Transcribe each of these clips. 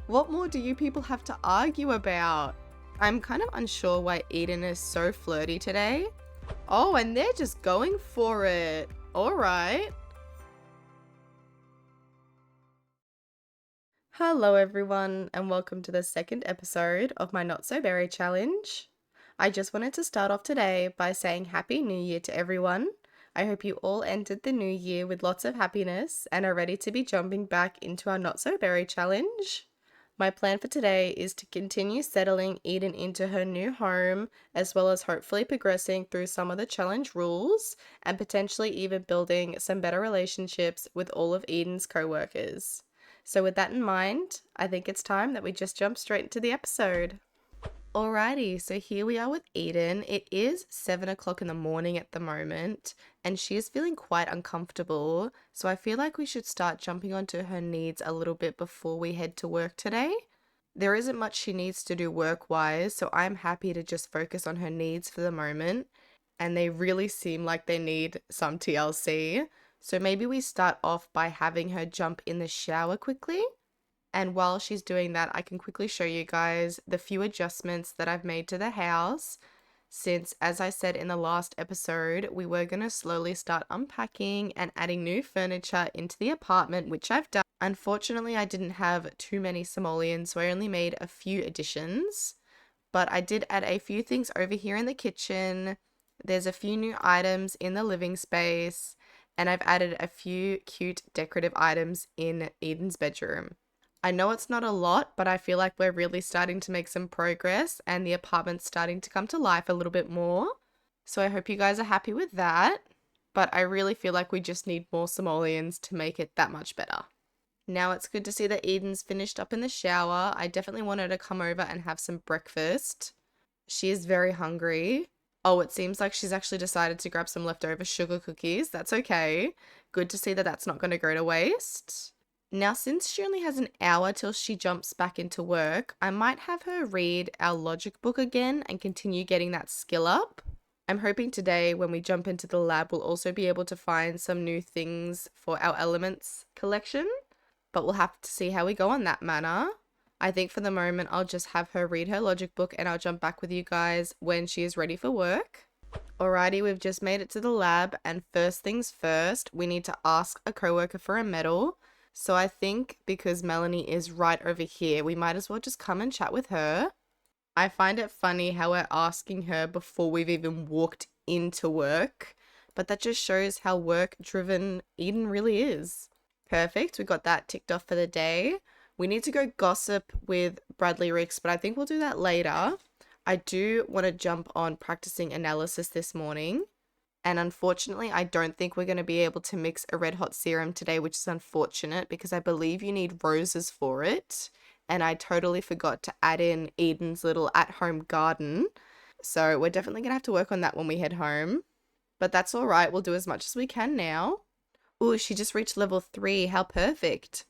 What more do you people have to argue about? I'm kind of unsure why Eden is so flirty today. Oh, and they're just going for it. Alright. Hello everyone, and welcome to the second episode of my Not So Berry Challenge. I just wanted to start off today by saying Happy New Year to everyone. I hope you all entered the new year with lots of happiness and are ready to be jumping back into our Not So Berry Challenge. My plan for today is to continue settling Eden into her new home, as well as hopefully progressing through some of the challenge rules and potentially even building some better relationships with all of Eden's co-workers. So with that in mind, I think it's time that we just jump straight into the episode. Alrighty, so here we are with Eden. It is 7 o'clock in the morning at the moment, and she is feeling quite uncomfortable. So I feel like we should start jumping onto her needs a little bit before we head to work today. There isn't much she needs to do work-wise, so I'm happy to just focus on her needs for the moment. And they really seem like they need some TLC. So maybe we start off by having her jump in the shower quickly. And while she's doing that, I can quickly show you guys the few adjustments that I've made to the house. Since, as I said in the last episode, we were going to slowly start unpacking and adding new furniture into the apartment, which I've done. Unfortunately, I didn't have too many simoleons, so I only made a few additions. But I did add a few things over here in the kitchen. There's a few new items in the living space. And I've added a few cute decorative items in Eden's bedroom. I know it's not a lot, but I feel like we're really starting to make some progress and the apartment's starting to come to life a little bit more. So I hope you guys are happy with that. But I really feel like we just need more simoleons to make it that much better. Now it's good to see that Eden's finished up in the shower. I definitely want her to come over and have some breakfast. She is very hungry. Oh, it seems like she's actually decided to grab some leftover sugar cookies. That's okay. Good to see that that's not going to go to waste. Now, since she only has an hour till she jumps back into work, I might have her read our logic book again and continue getting that skill up. I'm hoping today when we jump into the lab, we'll also be able to find some new things for our elements collection, but we'll have to see how we go on that matter. I think for the moment, I'll just have her read her logic book and I'll jump back with you guys when she is ready for work. Alrighty, we've just made it to the lab, and first things first, we need to ask a coworker for a medal. So I think because Melanie is right over here, we might as well just come and chat with her. I find it funny how we're asking her before we've even walked into work, but that just shows how work-driven Eden really is. Perfect, we got that ticked off for the day. We need to go gossip with Bradley Ricks, but I think we'll do that later. I do want to jump on practicing analysis this morning. And unfortunately, I don't think we're going to be able to mix a red hot serum today, which is unfortunate because I believe you need roses for it. And I totally forgot to add in Eden's little at-home garden. So we're definitely going to have to work on that when we head home. But that's all right. We'll do as much as we can now. Ooh, she just reached level 3. How perfect.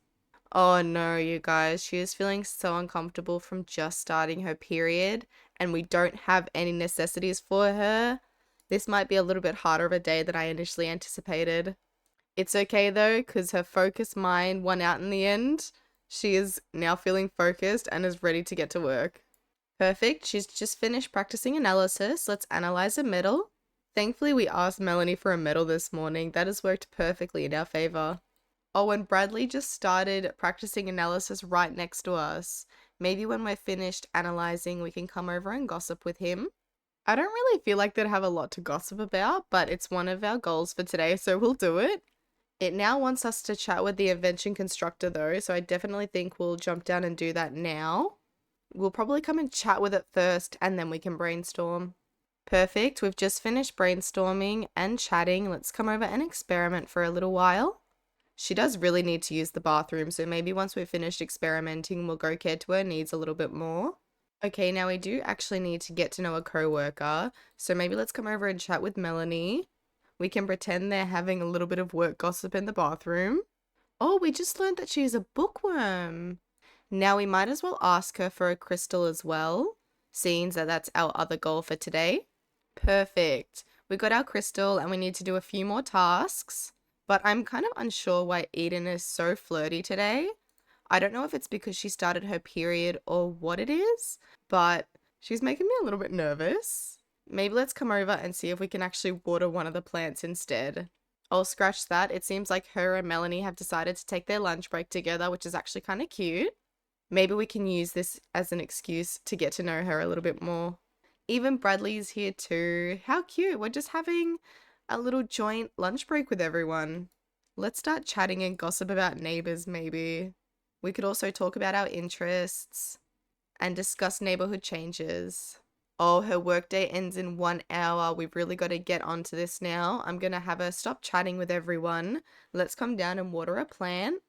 Oh no, you guys. She is feeling so uncomfortable from just starting her period. And we don't have any necessities for her. This might be a little bit harder of a day than I initially anticipated. It's okay though, because her focused mind won out in the end. She is now feeling focused and is ready to get to work. Perfect, she's just finished practicing analysis. Let's analyze a medal. Thankfully, we asked Melanie for a medal this morning. That has worked perfectly in our favor. Oh, and Bradley just started practicing analysis right next to us. Maybe when we're finished analyzing, we can come over and gossip with him. I don't really feel like they'd have a lot to gossip about, but it's one of our goals for today, so we'll do it. It now wants us to chat with the invention constructor though, so I definitely think we'll jump down and do that now. We'll probably come and chat with it first, and then we can brainstorm. Perfect, we've just finished brainstorming and chatting. Let's come over and experiment for a little while. She does really need to use the bathroom, so maybe once we've finished experimenting, we'll go care to her needs a little bit more. Okay, now we do actually need to get to know a co-worker, so maybe let's come over and chat with Melanie. We can pretend they're having a little bit of work gossip in the bathroom. Oh, we just learned that she's a bookworm. Now we might as well ask her for a crystal as well, seeing that that's our other goal for today. Perfect. We got our crystal and we need to do a few more tasks, but I'm kind of unsure why Eden is so flirty today. I don't know if it's because she started her period or what it is, but she's making me a little bit nervous. Maybe let's come over and see if we can actually water one of the plants instead. I'll scratch that. It seems like her and Melanie have decided to take their lunch break together, which is actually kind of cute. Maybe we can use this as an excuse to get to know her a little bit more. Even Bradley's here too. How cute. We're just having a little joint lunch break with everyone. Let's start chatting and gossip about neighbors, maybe. We could also talk about our interests and discuss neighborhood changes. Oh, her workday ends in 1 hour. We've really got to get onto this now. I'm going to have her stop chatting with everyone. Let's come down and water a plant.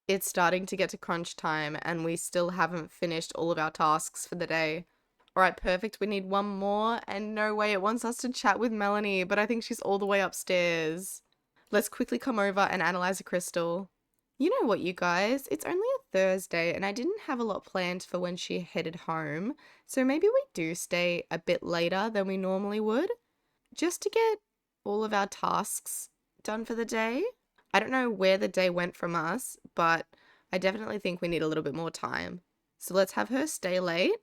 It's starting to get to crunch time and we still haven't finished all of our tasks for the day. All right, perfect. We need one more and no way it wants us to chat with Melanie, but I think she's all the way upstairs. Let's quickly come over and analyze a crystal. You know what, you guys? It's only a Thursday and I didn't have a lot planned for when she headed home, so maybe we do stay a bit later than we normally would, just to get all of our tasks done for the day. I don't know where the day went from us, but I definitely think we need a little bit more time. So let's have her stay late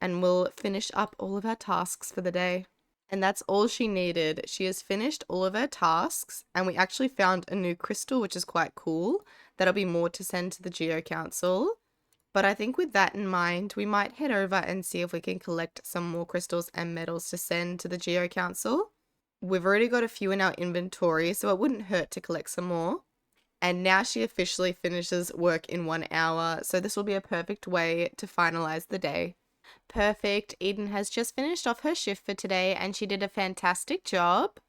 and we'll finish up all of our tasks for the day. And that's all she needed. She has finished all of her tasks and we actually found a new crystal, which is quite cool. That'll be more to send to the Geo Council. But I think with that in mind, we might head over and see if we can collect some more crystals and metals to send to the Geo Council. We've already got a few in our inventory, so it wouldn't hurt to collect some more. And now she officially finishes work in 1 hour, so this will be a perfect way to finalize the day. Perfect. Eden has just finished off her shift for today and she did a fantastic job.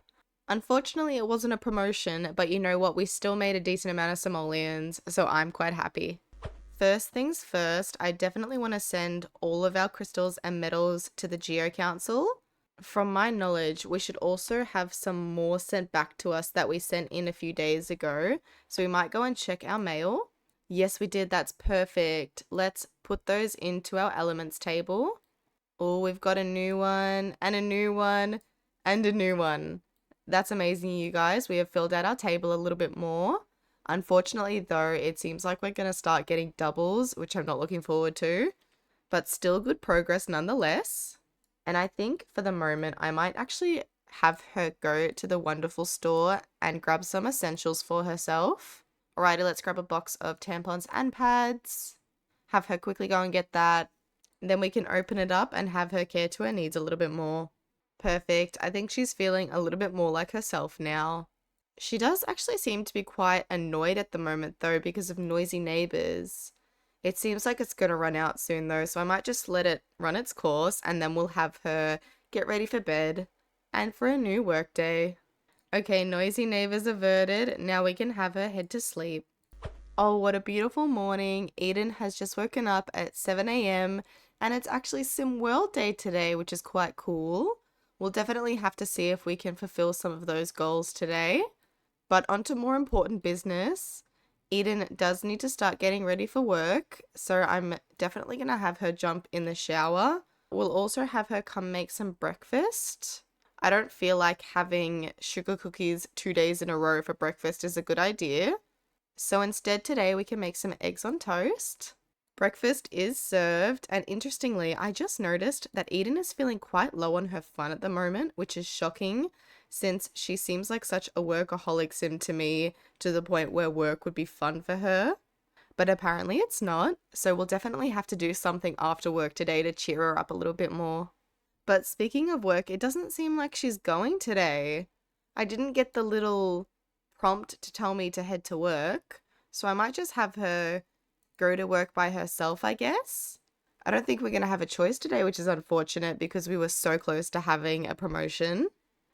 Unfortunately, it wasn't a promotion, but you know what? We still made a decent amount of simoleons, so I'm quite happy. First things first, I definitely want to send all of our crystals and metals to the Geo Council. From my knowledge, we should also have some more sent back to us that we sent in a few days ago. So we might go and check our mail. Yes, we did. That's perfect. Let's put those into our elements table. Oh, we've got a new one and a new one and a new one. That's amazing, you guys. We have filled out our table a little bit more. Unfortunately, though, it seems like we're going to start getting doubles, which I'm not looking forward to. But still good progress nonetheless. And I think for the moment, I might actually have her go to the Wonderful store and grab some essentials for herself. Alrighty, let's grab a box of tampons and pads. Have her quickly go and get that. Then we can open it up and have her care to her needs a little bit more. Perfect. I think she's feeling a little bit more like herself now. She does actually seem to be quite annoyed at the moment though because of noisy neighbors. It seems like it's going to run out soon though, so I might just let it run its course and then we'll have her get ready for bed and for a new work day. Okay, noisy neighbors averted. Now we can have her head to sleep. Oh, what a beautiful morning. Eden has just woken up at 7 a.m. and it's actually Sim World Day today, which is quite cool. We'll definitely have to see if we can fulfill some of those goals today. But on to more important business. Eden does need to start getting ready for work, so I'm definitely going to have her jump in the shower. We'll also have her come make some breakfast. I don't feel like having sugar cookies 2 days in a row for breakfast is a good idea. So instead today we can make some eggs on toast. Breakfast is served, and interestingly, I just noticed that Eden is feeling quite low on her fun at the moment, which is shocking since she seems like such a workaholic sim to me to the point where work would be fun for her. But apparently it's not, so we'll definitely have to do something after work today to cheer her up a little bit more. But speaking of work, it doesn't seem like she's going today. I didn't get the little prompt to tell me to head to work, so I might just have her go to work by herself, I guess. I don't think we're going to have a choice today, which is unfortunate because we were so close to having a promotion.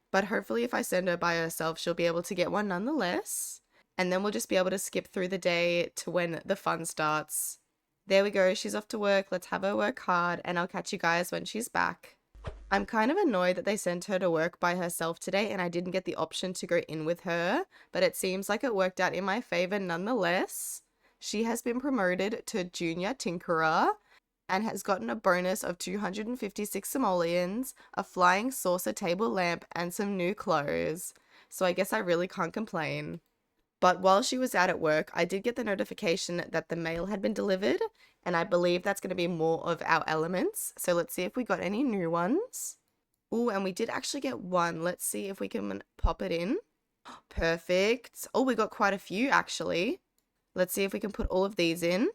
But hopefully if I send her by herself, she'll be able to get one nonetheless. And then we'll just be able to skip through the day to when the fun starts. There we go. She's off to work. Let's have her work hard and I'll catch you guys when she's back. I'm kind of annoyed that they sent her to work by herself today and I didn't get the option to go in with her, but it seems like it worked out in my favor nonetheless. She has been promoted to Junior Tinkerer and has gotten a bonus of 256 simoleons, a flying saucer table lamp, and some new clothes. So I guess I really can't complain. But while she was out at work, I did get the notification that the mail had been delivered, and I believe that's going to be more of our elements. So let's see if we got any new ones. Oh, and we did actually get one. Let's see if we can pop it in. Perfect. Oh, we got quite a few actually. Let's see if we can put all of these in.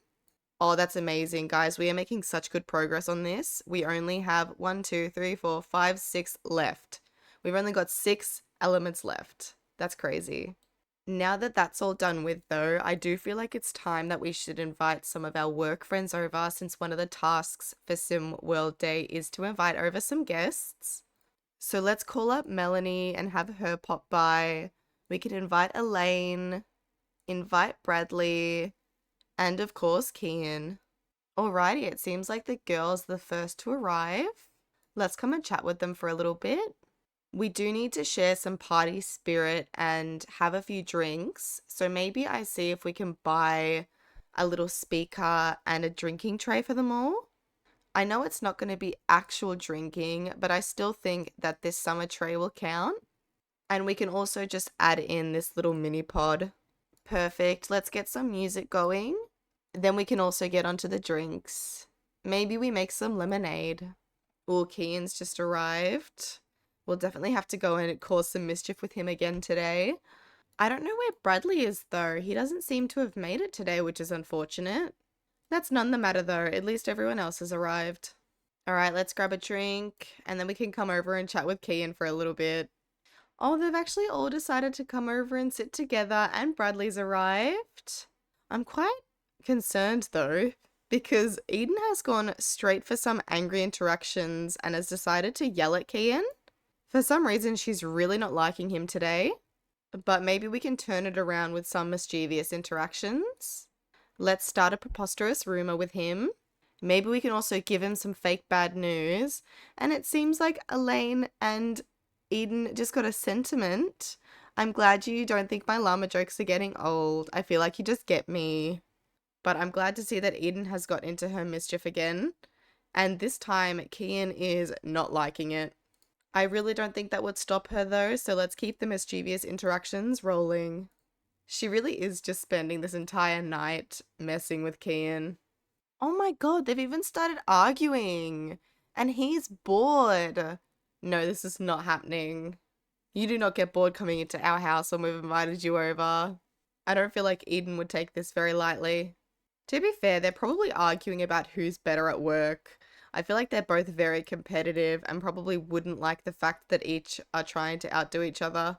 Oh, that's amazing, guys. We are making such good progress on this. We only have 1, 2, 3, 4, 5, 6 left. We've only got 6 elements left. That's crazy. Now that that's all done with, though, I do feel like it's time that we should invite some of our work friends over, since one of the tasks for Sim World Day is to invite over some guests. So let's call up Melanie and have her pop by. We could invite Elaine, invite Bradley, and of course Kian. Alrighty, it seems like the girls are the first to arrive. Let's come and chat with them for a little bit. We do need to share some party spirit and have a few drinks. So maybe I see if we can buy a little speaker and a drinking tray for them all. I know it's not going to be actual drinking, but I still think that this summer tray will count. And we can also just add in this little mini pod. Perfect. Let's get some music going. Then we can also get onto the drinks. Maybe we make some lemonade. Oh, Kian's just arrived. We'll definitely have to go and cause some mischief with him again today. I don't know where Bradley is though. He doesn't seem to have made it today, which is unfortunate. That's none the matter though. At least everyone else has arrived. All right, let's grab a drink and then we can come over and chat with Kian for a little bit. Oh, they've actually all decided to come over and sit together and Bradley's arrived. I'm quite concerned though, because Eden has gone straight for some angry interactions and has decided to yell at Kian. For some reason, she's really not liking him today, but maybe we can turn it around with some mischievous interactions. Let's start a preposterous rumor with him. Maybe we can also give him some fake bad news. And it seems like Elaine and Eden just got a sentiment. I'm glad you don't think my llama jokes are getting old. I feel like you just get me. But I'm glad to see that Eden has got into her mischief again. And this time, Kian is not liking it. I really don't think that would stop her though, so let's keep the mischievous interactions rolling. She really is just spending this entire night messing with Kian. Oh my god, they've even started arguing! And he's bored! No, this is not happening. You do not get bored coming into our house when we've invited you over. I don't feel like Eden would take this very lightly. To be fair, they're probably arguing about who's better at work. I feel like they're both very competitive and probably wouldn't like the fact that each are trying to outdo each other.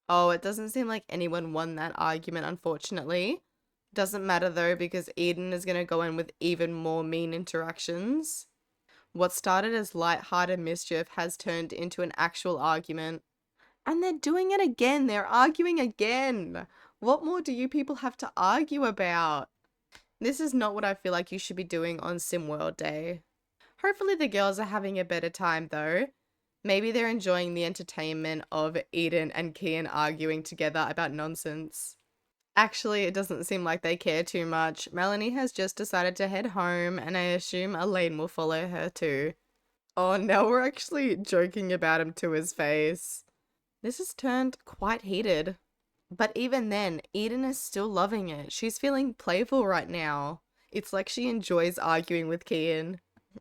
Oh, it doesn't seem like anyone won that argument, unfortunately. Doesn't matter though, because Eden is going to go in with even more mean interactions. What started as light-hearted mischief has turned into an actual argument. And they're doing it again. They're arguing again. What more do you people have to argue about? This is not what I feel like you should be doing on SimWorld Day. Hopefully the girls are having a better time though. Maybe they're enjoying the entertainment of Eden and Kian arguing together about nonsense. Actually, it doesn't seem like they care too much. Melanie has just decided to head home and I assume Elaine will follow her too. Oh, now we're actually joking about him to his face. This has turned quite heated. But even then, Eden is still loving it. She's feeling playful right now. It's like she enjoys arguing with Kian.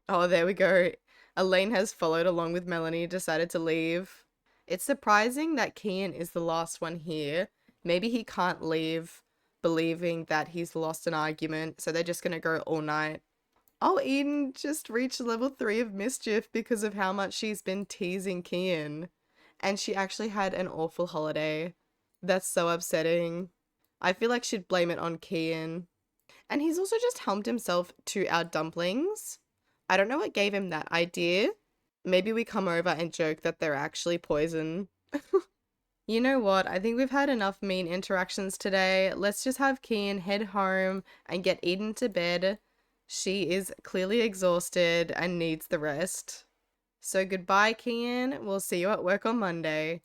Oh, there we go. Elaine has followed along with Melanie, decided to leave. It's surprising that Kian is the last one here. Maybe he can't leave believing that he's lost an argument, so they're just gonna go all night. Oh, Eden just reached level 3 of Mischief because of how much she's been teasing Kian. And she actually had an awful holiday. That's so upsetting. I feel like she'd blame it on Kian. And he's also just helmed himself to our dumplings. I don't know what gave him that idea. Maybe we come over and joke that they're actually poison. You know what? I think we've had enough mean interactions today. Let's just have Kian head home and get Eden to bed. She is clearly exhausted and needs the rest. So goodbye, Kian. We'll see you at work on Monday.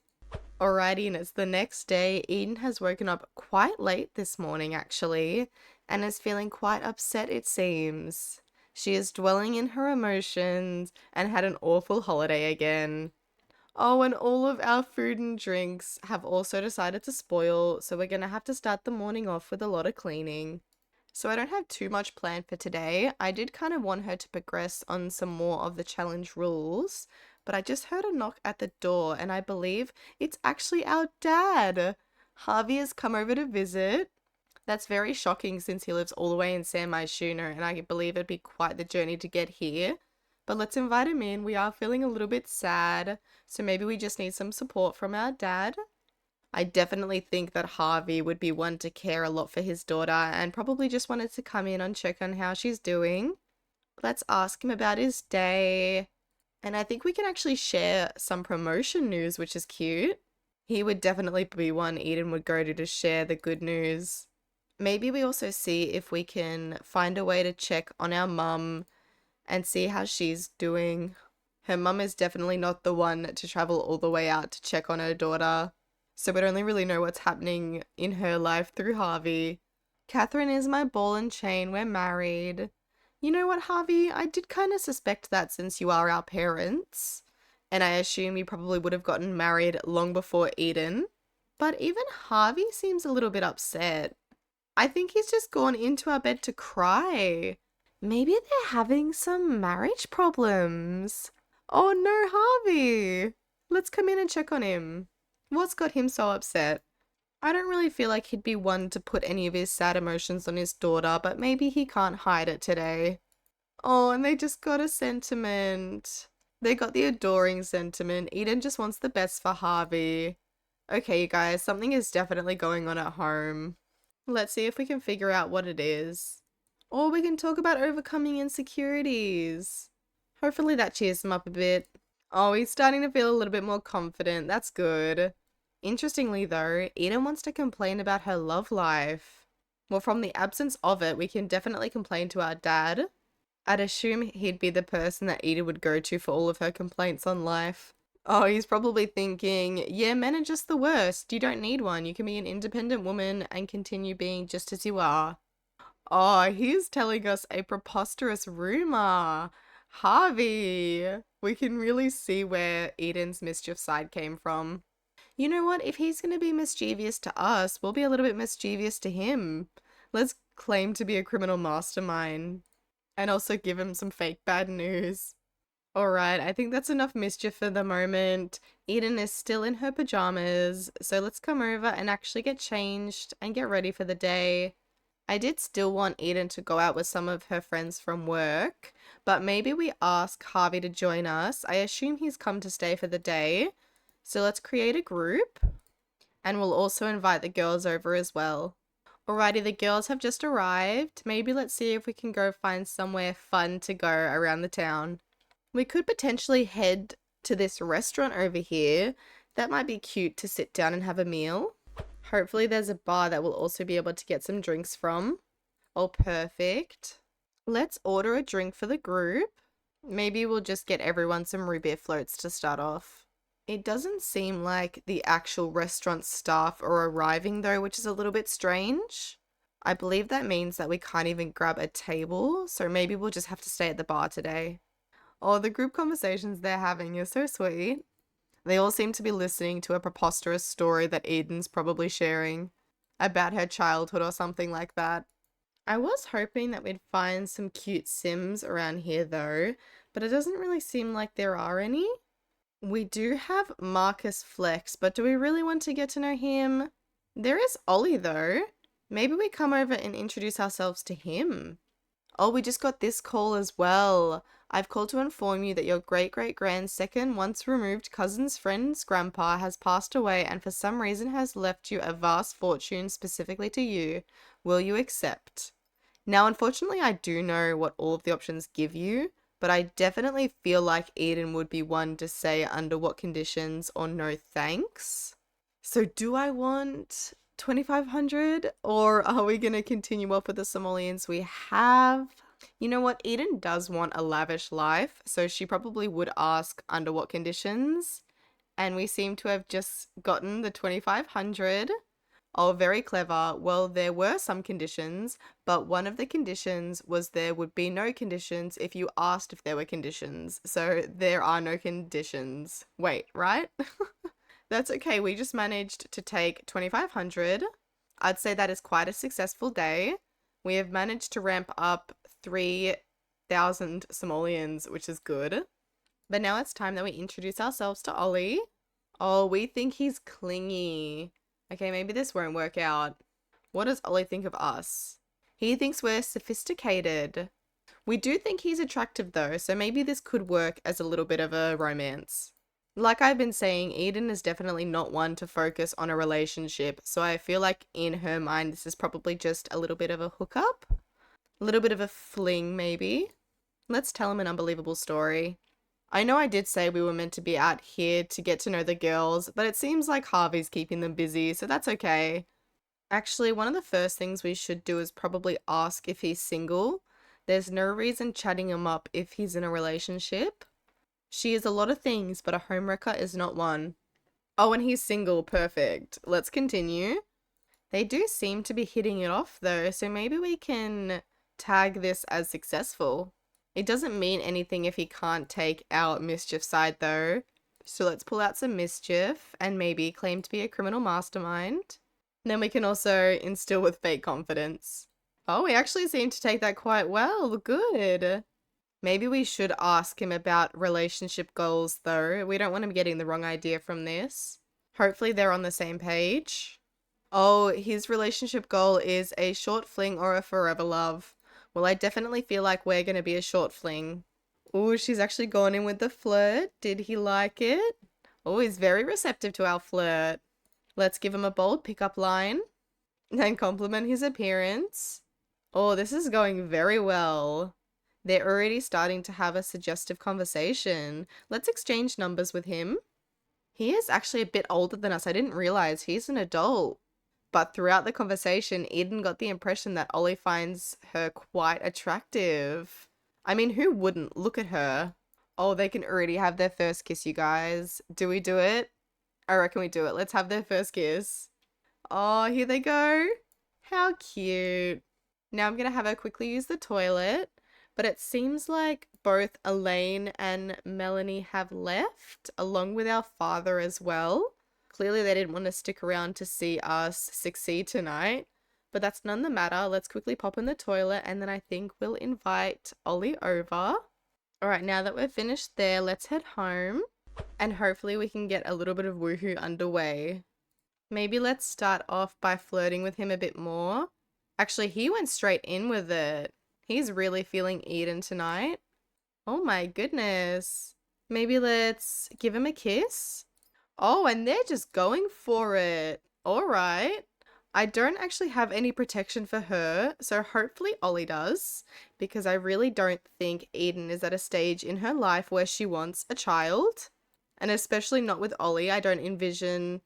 Alrighty, and it's the next day. Eden has woken up quite late this morning, actually, and is feeling quite upset, it seems. She is dwelling in her emotions and had an awful holiday again. Oh, and all of our food and drinks have also decided to spoil, so we're gonna have to start the morning off with a lot of cleaning. So I don't have too much planned for today. I did kind of want her to progress on some more of the challenge rules, but I just heard a knock at the door and I believe it's actually our dad. Harvey has come over to visit. That's very shocking since he lives all the way in San Myshuno and I believe it'd be quite the journey to get here. But let's invite him in. We are feeling a little bit sad, so maybe we just need some support from our dad. I definitely think that Harvey would be one to care a lot for his daughter and probably just wanted to come in and check on how she's doing. Let's ask him about his day. And I think we can actually share some promotion news, which is cute. He would definitely be one Eden would go to share the good news. Maybe we also see if we can find a way to check on our mum and see how she's doing. Her mum is definitely not the one to travel all the way out to check on her daughter. So we'd only really know what's happening in her life through Harvey. Catherine is my ball and chain. We're married. You know what, Harvey? I did kind of suspect that since you are our parents. And I assume you probably would have gotten married long before Eden. But even Harvey seems a little bit upset. I think he's just gone into our bed to cry. Maybe they're having some marriage problems. Oh no, Harvey! Let's come in and check on him. What's got him so upset? I don't really feel like he'd be one to put any of his sad emotions on his daughter, but maybe he can't hide it today. Oh, and they just got a sentiment. They got the adoring sentiment. Eden just wants the best for Harvey. Okay, you guys, something is definitely going on at home. Let's see if we can figure out what it is. Or we can talk about overcoming insecurities. Hopefully that cheers him up a bit. Oh, he's starting to feel a little bit more confident. That's good. Interestingly though, Eden wants to complain about her love life. Well, from the absence of it, we can definitely complain to our dad. I'd assume he'd be the person that Eden would go to for all of her complaints on life. Oh, he's probably thinking, yeah, men are just the worst. You don't need one. You can be an independent woman and continue being just as you are. Oh, he's telling us a preposterous rumor. Harvey. We can really see where Eden's mischief side came from. You know what? If he's going to be mischievous to us, we'll be a little bit mischievous to him. Let's claim to be a criminal mastermind and also give him some fake bad news. Alright, I think that's enough mischief for the moment. Eden is still in her pajamas, so let's come over and actually get changed and get ready for the day. I did still want Eden to go out with some of her friends from work, but maybe we ask Harvey to join us. I assume he's come to stay for the day. So let's create a group and we'll also invite the girls over as well. Alrighty, the girls have just arrived. Maybe let's see if we can go find somewhere fun to go around the town. We could potentially head to this restaurant over here. That might be cute to sit down and have a meal. Hopefully there's a bar that we'll also be able to get some drinks from. Oh, perfect. Let's order a drink for the group. Maybe we'll just get everyone some root beer floats to start off. It doesn't seem like the actual restaurant staff are arriving though, which is a little bit strange. I believe that means that we can't even grab a table, so maybe we'll just have to stay at the bar today. Oh, the group conversations they're having are so sweet. They all seem to be listening to a preposterous story that Eden's probably sharing about her childhood or something like that. I was hoping that we'd find some cute Sims around here though, but it doesn't really seem like there are any. We do have Marcus Flex, but do we really want to get to know him? There is Ollie though. Maybe we come over and introduce ourselves to him. Oh, we just got this call as well. I've called to inform you that your great-great-grandsecond, once removed cousin's friend's grandpa has passed away and for some reason has left you a vast fortune specifically to you. Will you accept? Now, unfortunately, I do know what all of the options give you, but I definitely feel like Eden would be one to say under what conditions or no thanks. So do I want 2,500 or are we going to continue up with the simoleons we have? You know what? Eden does want a lavish life, so she probably would ask under what conditions. And we seem to have just gotten the 2,500. Oh, very clever. Well, there were some conditions, but one of the conditions was there would be no conditions if you asked if there were conditions. So there are no conditions. Wait, right? That's okay. We just managed to take 2,500. I'd say that is quite a successful day. We have managed to ramp up 3,000 simoleons, which is good. But now it's time that we introduce ourselves to Ollie. Oh, we think he's clingy. Okay, maybe this won't work out. What does Ollie think of us? He thinks we're sophisticated. We do think he's attractive though, so maybe this could work as a little bit of a romance. Like I've been saying, Eden is definitely not one to focus on a relationship, so I feel like in her mind this is probably just a little bit of a hookup. A little bit of a fling, maybe. Let's tell him an unbelievable story. I know I did say we were meant to be out here to get to know the girls, but it seems like Harvey's keeping them busy, so that's okay. Actually, one of the first things we should do is probably ask if he's single. There's no reason chatting him up if he's in a relationship. She is a lot of things, but a homewrecker is not one. Oh, and he's single. Perfect. Let's continue. They do seem to be hitting it off though, so maybe we can tag this as successful. It doesn't mean anything if he can't take our Mischief side though. So let's pull out some Mischief and maybe claim to be a criminal mastermind. Then we can also instill with fake confidence. Oh, we actually seem to take that quite well. Good. Maybe we should ask him about relationship goals though. We don't want him getting the wrong idea from this. Hopefully they're on the same page. Oh, his relationship goal is a short fling or a forever love. Well, I definitely feel like we're going to be a short fling. Oh, she's actually gone in with the flirt. Did he like it? Oh, he's very receptive to our flirt. Let's give him a bold pickup line and compliment his appearance. Oh, this is going very well. They're already starting to have a suggestive conversation. Let's exchange numbers with him. He is actually a bit older than us. I didn't realize he's an adult. But throughout the conversation, Eden got the impression that Ollie finds her quite attractive. I mean, who wouldn't? Look at her. Oh, they can already have their first kiss, you guys. Do we do it? I reckon we do it. Let's have their first kiss. Oh, here they go. How cute. Now I'm going to have her quickly use the toilet. But it seems like both Elaine and Melanie have left, along with our father as well. Clearly they didn't want to stick around to see us succeed tonight. But that's none the matter. Let's quickly pop in the toilet and then I think we'll invite Ollie over. Alright, now that we're finished there, let's head home. And hopefully we can get a little bit of woohoo underway. Maybe let's start off by flirting with him a bit more. Actually, he went straight in with it. He's really feeling Eden tonight. Oh my goodness. Maybe let's give him a kiss. Oh, and they're just going for it. All right. I don't actually have any protection for her, so hopefully Ollie does, because I really don't think Eden is at a stage in her life where she wants a child. And especially not with Ollie. I don't envision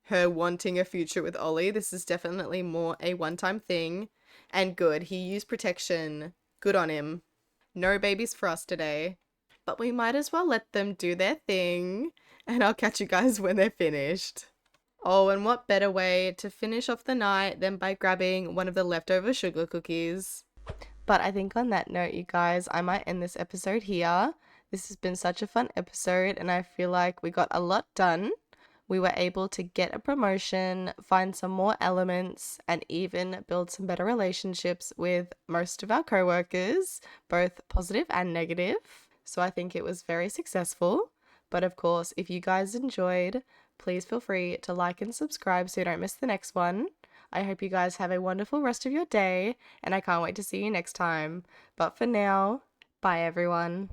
her wanting a future with Ollie. This is definitely more a one-time thing. And good, he used protection. Good on him. No babies for us today. But we might as well let them do their thing. And I'll catch you guys when they're finished. Oh, and what better way to finish off the night than by grabbing one of the leftover sugar cookies. But I think on that note, you guys, I might end this episode here. This has been such a fun episode and I feel like we got a lot done. We were able to get a promotion, find some more elements, and even build some better relationships with most of our co-workers, both positive and negative. So I think it was very successful. But of course, if you guys enjoyed, please feel free to like and subscribe so you don't miss the next one. I hope you guys have a wonderful rest of your day, and I can't wait to see you next time. But for now, bye everyone.